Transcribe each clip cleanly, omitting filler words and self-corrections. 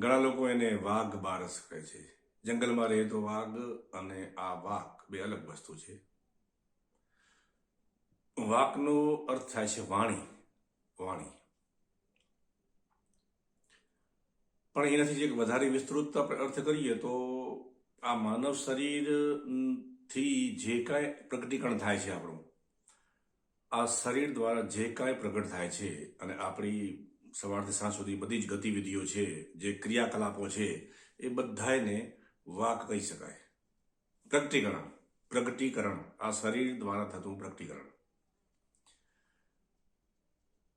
ઘણા લોકો એને વાઘ બારસ કહે છે. જંગલમાં રહેતો વાઘ અને આ વાઘ બે અલગ વસ્તુ છે. વાકનો અર્થ થાય છે વાણી. પણ એનાથી જે વધારે વિસ્તૃત આપણે અર્થ કરીએ તો આ માનવ શરીર થી જે કાંઈ પ્રગટીકરણ થાય છે આપણું, આ શરીર દ્વારા જે કાંઈ પ્રગટ થાય છે અને આપણી સવારથી સાંજ સુધી બધી જ ગતિવિધિઓ છે, જે ક્રિયાકલાપો છે, એ બધાને વાક કહી શકાય. પ્રગટીકરણ આ શરીર દ્વારા થતું પ્રગટીકરણ.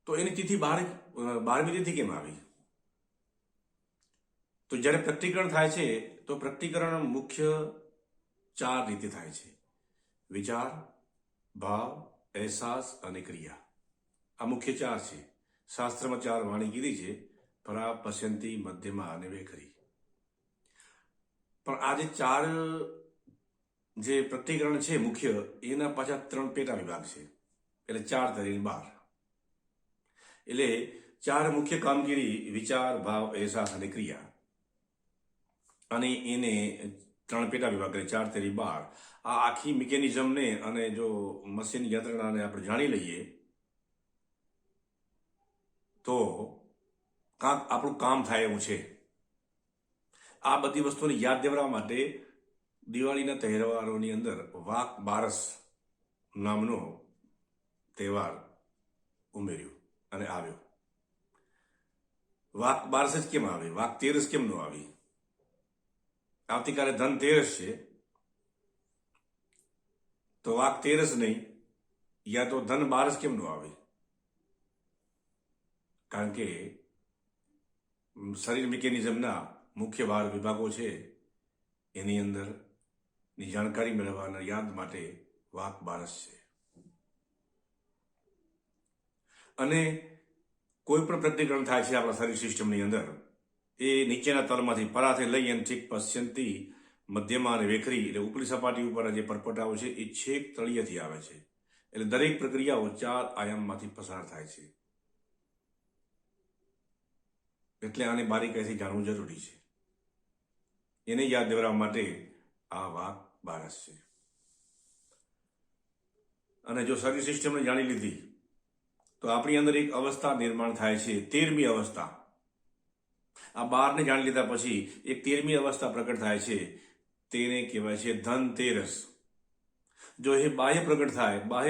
તો એની તિથિ 12મી તિથિ કેમ આવી? તો જ્યારે પ્રગટીકરણ થાય છે તો પ્રગટીકરણ મુખ્ય 4 રીતે થાય છે: વિચાર, ભાવ, અહેસાસ અને ક્રિયા. આ મુખ્ય 4 છે. શાસ્ત્રમાં 4 વાણી કીધી છે: પરા, પશ્યંતી, મધ્યમા અને વૈખરી. પણ આ જે 4 જે પ્રગટીકરણ છે મુખ્ય, એના પાછા 3 પેટા વિભાગ છે. એટલે 4 તરીને 12. એટલે 4 મુખ્ય કામગીરી: વિચાર, ભાવ, અહેસાસ અને ક્રિયા. અને એને 3 પેટા વિભાગ કરે, 4 તરી 12. આ આખી મિકેનિઝમને અને જો મશીન યંત્રણાને આપણે જાણી લઈએ તો કાંક આપણું કામ થાય એવું છે. આ બધી વસ્તુને યાદ દેવડાવવા માટે દિવાળીના તહેવારોની અંદર વાક બારસ નામનો તહેવાર ઉમેર્યો અને આવ્યો. વાક બારસ જ કેમ આવે? વાક તેરસ કેમ ન આવી? આવતીકાલે ધનતેરસ છે, તો વાક તેરસ નહીં, યા તો ધન બારસ કેમ ન આવે? કારણ કે શરીર મિકેનિઝમના મુખ્ય 12 વિભાગો છે, એની અંદરની જાણકારી મેળવવાના યાદ માટે વાક બારસ છે. અને કોઈ પણ પ્રગટીકરણ થાય છે આપણા શરીર સિસ્ટમની અંદર, એ નીચેના તલમાંથી પરાથી લઈ અને છેક પશ્યંતી, મધ્યમાં અને વેખરી, એટલે ઉપલી સપાટી ઉપર જે પરપટાઓ છે એ છેક તળિયેથી આવે છે. એટલે દરેક પ્રક્રિયાઓ 4 આયામમાંથી પસાર થાય છે. એટલે આને બારીકાઈથી જાણવું જરૂરી છે. એને યાદ દેવડાવવા માટે આ વાક બારસ છે. અને જો શરીર સિસ્ટમને જાણી લીધી તો આપણી અંદર એક અવસ્થા નિર્માણ થાય છે, 13મી અવસ્થા. આ 12ને જાણી લીધા પછી એક 13મી અવસ્થા પ્રગટ થાય છે, તેને કહેવાય છે ધનતેરસ. જો એ બાહ્ય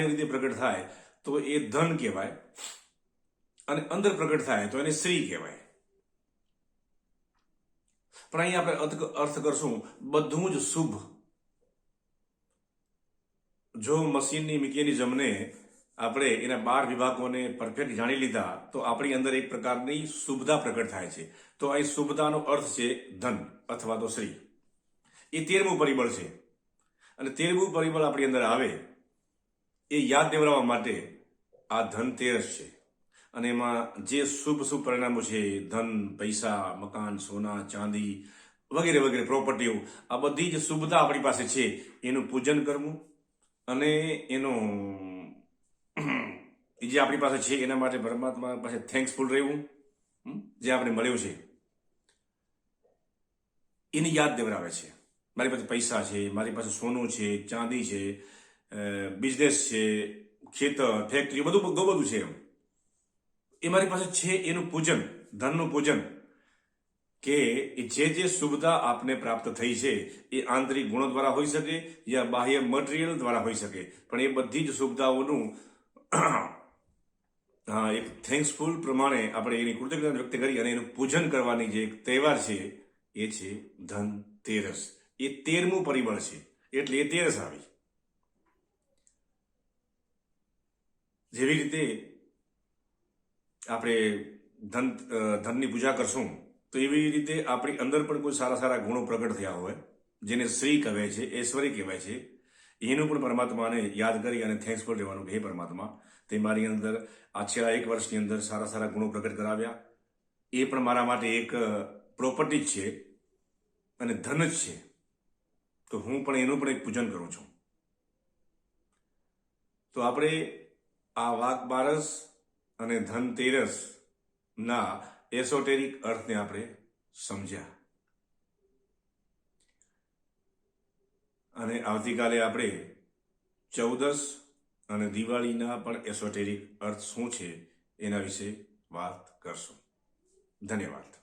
રીતે પ્રગટ થાય તો એ ધન કહેવાય, અને અંદર પ્રગટ થાય તો એને શ્રી કહેવાય. પણ અહીં આપણે અર્થ કરશું બધું જ શુભ. જો મશીનની મિકેનિઝમને આપણે એના 12 વિભાગોને પરફેક્ટ જાણી લીધા તો આપણી અંદર એક પ્રકારની શુભતા પ્રગટ થાય છે. તો અહીં શુભતાનો અર્થ છે ધન અથવા તો શ્રી. એ 13મું પરિબળ છે. અને 13મું પરિબળ આપણી અંદર આવે એ યાદ દેવડાવવા માટે આ ધનતેરસ છે. અને એમાં જે શુભ પરિણામો છે, ધન, પૈસા, મકાન, સોના, ચાંદી વગેરે વગેરે પ્રોપર્ટીઓ, આ બધી જ શુભતા આપણી પાસે છે, એનું પૂજન કરવું અને એનું જે આપણી પાસે છે એના માટે પરમાત્મા પાસે થેન્ક્સફુલ રહેવું, જે આપણે મળ્યું છે એની યાદ દેવડાવે છે. મારી પાસે પૈસા છે, મારી પાસે સોનું છે, ચાંદી છે, બિઝનેસ છે, ખેતર, ફેક્ટરી, બધું છે. એ મારી પાસે છે, એનું પૂજન, ધનનું પૂજન. કે જે શુભતા આપને પ્રાપ્ત થઈ છે એ આંતરિક ગુણો દ્વારા હોઈ શકે યા બાહ્ય મટીરિયલ દ્વારા હોઈ શકે, પણ એ બધી જ શુભતાઓનું એક થેન્ક્સફુલ પ્રમાણે આપણે એની કૃતજ્ઞતા વ્યક્ત કરી અને એનું પૂજન કરવાની જે એક તહેવાર છે એ છે ધનતેરસ. એ 13મું પરિબળ છે, એટલે એ તેરસ આવી. જેવી રીતે આપણે ધનની પૂજા કરશું તો એવી રીતે આપણી અંદર પણ કોઈ સારા ગુણો પ્રગટ થયા હોય, જેને શ્રી કહેવાય છે, ઐશ્વર્ય કહેવાય છે, એનું પણ પરમાત્માને યાદ કરી અને થેન્ક્સફુલ રહેવાનું કે હે પરમાત્મા, તે મારી અંદર આ છેલ્લા 1 વર્ષની અંદર સારા ગુણો પ્રગટ કરાવ્યા. એ પણ મારા માટે એક પ્રોપર્ટી જ છે અને ધન જ છે. તો હું પણ એનું પણ એક પૂજન કરું છું. તો આપણે આ વાક બારસ અને ધનતેરસ ના એસોટેરિક અર્થને આપણે સમજ્યા. અને આવતીકાલે આપણે 14 અને દિવાળીના પણ એસોટેરિક અર્થ શું છે એના વિશે વાત કરશું. ધન્યવાદ.